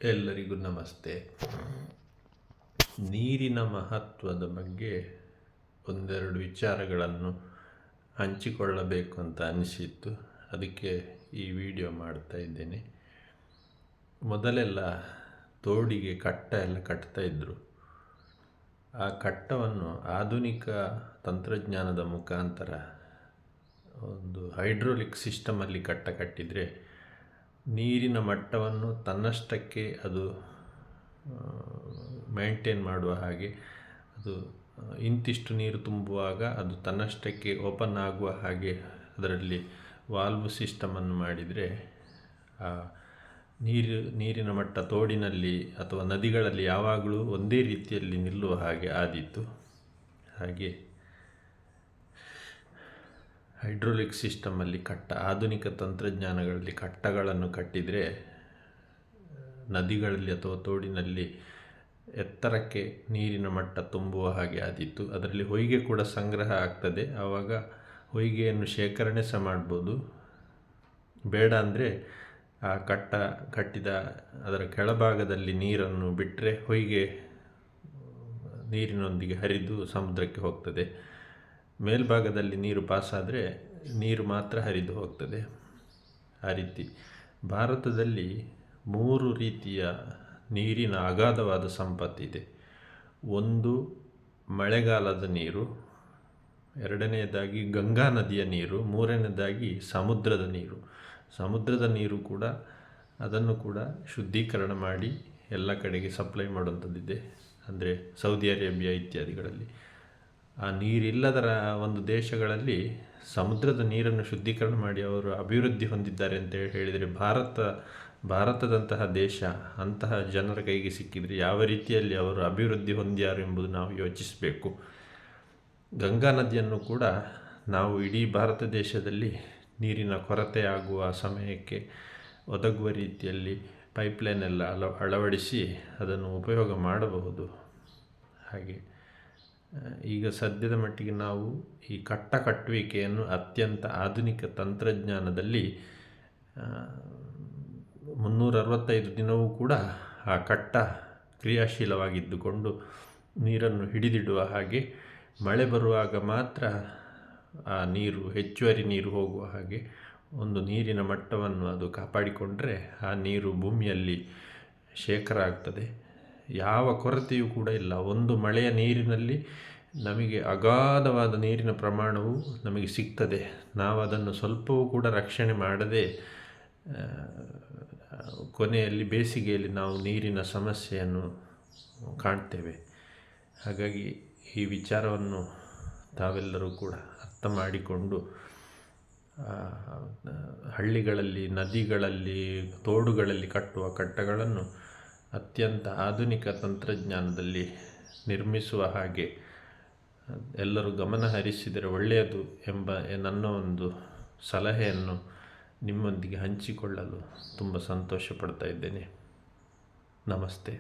ಎಲ್ಲರಿಗೂ ನಮಸ್ತೆ. ನೀರಿನ ಮಹತ್ವದ ಬಗ್ಗೆ ಒಂದೆರಡು ವಿಚಾರಗಳನ್ನು ಹಂಚಿಕೊಳ್ಳಬೇಕು ಅಂತ ಅನಿಸಿತ್ತು. ಅದಕ್ಕೆ ಈ ವಿಡಿಯೋ ಮಾಡ್ತಾ ಇದ್ದೇನೆ. ಮೊದಲೆಲ್ಲ ತೋಡಿಗೆ ಕಟ್ಟ ಎಲ್ಲ ಕಟ್ತಾ ಇದ್ದರು. ಆ ಕಟ್ಟವನ್ನು ಆಧುನಿಕ ತಂತ್ರಜ್ಞಾನದ ಮುಖಾಂತರ ಒಂದು ಹೈಡ್ರೋಲಿಕ್ ಸಿಸ್ಟಮಲ್ಲಿ ಕಟ್ಟಿದರೆ ನೀರಿನ ಮಟ್ಟವನ್ನು ತನ್ನಷ್ಟಕ್ಕೆ ಅದು ಮೇಂಟೈನ್ ಮಾಡುವ ಹಾಗೆ, ಅದು ಇಂತಿಷ್ಟು ನೀರು ತುಂಬುವಾಗ ಅದು ತನ್ನಷ್ಟಕ್ಕೆ ಓಪನ್ ಆಗುವ ಹಾಗೆ ಅದರಲ್ಲಿ ವಾಲ್ವ್ ಸಿಸ್ಟಮನ್ನು ಮಾಡಿದರೆ ಆ ನೀರಿನ ಮಟ್ಟ ತೋಡಿನಲ್ಲಿ ಅಥವಾ ನದಿಗಳಲ್ಲಿ ಯಾವಾಗಲೂ ಒಂದೇ ರೀತಿಯಲ್ಲಿ ನಿಲ್ಲುವ ಹಾಗೆ ಆದೀತು. ಹಾಗೆ ಹೈಡ್ರೋಲಿಕ್ ಸಿಸ್ಟಮಲ್ಲಿ ಆಧುನಿಕ ತಂತ್ರಜ್ಞಾನಗಳಲ್ಲಿ ಕಟ್ಟಗಳನ್ನು ಕಟ್ಟಿದರೆ ನದಿಗಳಲ್ಲಿ ಅಥವಾ ತೋಡಿನಲ್ಲಿ ಎತ್ತರಕ್ಕೆ ನೀರಿನ ಮಟ್ಟ ತುಂಬುವ ಹಾಗೆ ಆದೀತು. ಅದರಲ್ಲಿ ಹೊಯ್ಗೆ ಕೂಡ ಸಂಗ್ರಹ ಆಗ್ತದೆ. ಆವಾಗ ಹೊಯ್ಗೆಯನ್ನು ಶೇಖರಣೆ ಸಹ ಮಾಡ್ಬೋದು. ಬೇಡ ಅಂದರೆ ಆ ಕಟ್ಟಿದ ಅದರ ಕೆಳಭಾಗದಲ್ಲಿ ನೀರನ್ನು ಬಿಟ್ಟರೆ ಹೊಯ್ಗೆ ನೀರಿನೊಂದಿಗೆ ಹರಿದು ಸಮುದ್ರಕ್ಕೆ ಹೋಗ್ತದೆ. ಮೇಲ್ಭಾಗದಲ್ಲಿ ನೀರು ಪಾಸಾದರೆ ನೀರು ಮಾತ್ರ ಹರಿದು ಹೋಗ್ತದೆ. ಆ ರೀತಿ ಭಾರತದಲ್ಲಿ 3 ರೀತಿಯ ನೀರಿನ ಅಗಾಧವಾದ ಸಂಪತ್ತಿದೆ. ಒಂದು ಮಳೆಗಾಲದ ನೀರು, ಎರಡನೆಯದಾಗಿ ಗಂಗಾ ನದಿಯ ನೀರು, ಮೂರನೇದಾಗಿ ಸಮುದ್ರದ ನೀರು. ಸಮುದ್ರದ ನೀರು ಕೂಡ ಅದನ್ನು ಕೂಡ ಶುದ್ಧೀಕರಣ ಮಾಡಿ ಎಲ್ಲ ಕಡೆಗೆ ಸಪ್ಲೈ ಮಾಡುವಂಥದ್ದಿದೆ. ಅಂದರೆ ಸೌದಿ ಅರೇಬಿಯಾ ಇತ್ಯಾದಿಗಳಲ್ಲಿ. ಆ ನೀರಿಲ್ಲದ ಒಂದು ದೇಶಗಳಲ್ಲಿ ಸಮುದ್ರದ ನೀರನ್ನು ಶುದ್ಧೀಕರಣ ಮಾಡಿ ಅವರು ಅಭಿವೃದ್ಧಿ ಹೊಂದಿದ್ದಾರೆ ಅಂತ ಹೇಳಿದರೆ ಭಾರತದಂತಹ ದೇಶ ಅಂತಹ ಜನರ ಕೈಗೆ ಸಿಕ್ಕಿದರೆ ಯಾವ ರೀತಿಯಲ್ಲಿ ಅವರು ಅಭಿವೃದ್ಧಿ ಹೊಂದ್ಯಾರು ಎಂಬುದು ನಾವು ಯೋಚಿಸಬೇಕು. ಗಂಗಾ ನದಿಯನ್ನು ಕೂಡ ನಾವು ಇಡೀ ಭಾರತ ದೇಶದಲ್ಲಿ ನೀರಿನ ಕೊರತೆ ಆಗುವ ಸಮಯಕ್ಕೆ ಒದಗುವ ರೀತಿಯಲ್ಲಿ ಪೈಪ್ಲೈನ್ ಎಲ್ಲ ಅಳವಡಿಸಿ ಅದನ್ನು ಉಪಯೋಗ ಮಾಡಬಹುದು. ಹಾಗೆ ಈಗ ಸದ್ಯದ ಮಟ್ಟಿಗೆ ನಾವು ಈ ಕಟ್ಟುವಿಕೆಯನ್ನು ಅತ್ಯಂತ ಆಧುನಿಕ ತಂತ್ರಜ್ಞಾನದಲ್ಲಿ 365 ದಿನವೂ ಕೂಡ ಆ ಕ್ರಿಯಾಶೀಲವಾಗಿದ್ದುಕೊಂಡು ನೀರನ್ನು ಹಿಡಿದಿಡುವ ಹಾಗೆ, ಮಳೆ ಬರುವಾಗ ಮಾತ್ರ ಆ ನೀರು ಹೆಚ್ಚುವರಿ ನೀರು ಹೋಗುವ ಹಾಗೆ ಒಂದು ನೀರಿನ ಮಟ್ಟವನ್ನು ಅದು ಕಾಪಾಡಿಕೊಂಡರೆ ಆ ನೀರು ಭೂಮಿಯಲ್ಲಿ ಶೇಖರ ಆಗ್ತದೆ. ಯಾವ ಕೊರತೆಯೂ ಕೂಡ ಇಲ್ಲ. ಒಂದು ಮಳೆಯ ನೀರಿನಲ್ಲಿ ನಮಗೆ ಅಗಾಧವಾದ ನೀರಿನ ಪ್ರಮಾಣವು ನಮಗೆ ಸಿಗ್ತದೆ. ನಾವು ಅದನ್ನು ಸ್ವಲ್ಪವೂ ಕೂಡ ರಕ್ಷಣೆ ಮಾಡದೆ ಕೊನೆಯಲ್ಲಿ ಬೇಸಿಗೆಯಲ್ಲಿ ನಾವು ನೀರಿನ ಸಮಸ್ಯೆಯನ್ನು ಕಾಣ್ತೇವೆ. ಹಾಗಾಗಿ ಈ ವಿಚಾರವನ್ನು ತಾವೆಲ್ಲರೂ ಕೂಡ ಅರ್ಥ ಮಾಡಿಕೊಂಡು ಹಳ್ಳಿಗಳಲ್ಲಿ, ನದಿಗಳಲ್ಲಿ, ತೋಡುಗಳಲ್ಲಿ ಕಟ್ಟುವ ಕಟ್ಟಗಳನ್ನು ಅತ್ಯಂತ ಆಧುನಿಕ ತಂತ್ರಜ್ಞಾನದಲ್ಲಿ ನಿರ್ಮಿಸುವ ಹಾಗೆ ಎಲ್ಲರೂ ಗಮನ ಹರಿಸಿದರೆ ಒಳ್ಳೆಯದು ಎಂಬ ನನ್ನ ಒಂದು ಸಲಹೆಯನ್ನು ನಿಮ್ಮೊಂದಿಗೆ ಹಂಚಿಕೊಳ್ಳಲು ತುಂಬ ಸಂತೋಷ ಪಡ್ತಾ ಇದ್ದೇನೆ. ನಮಸ್ತೆ.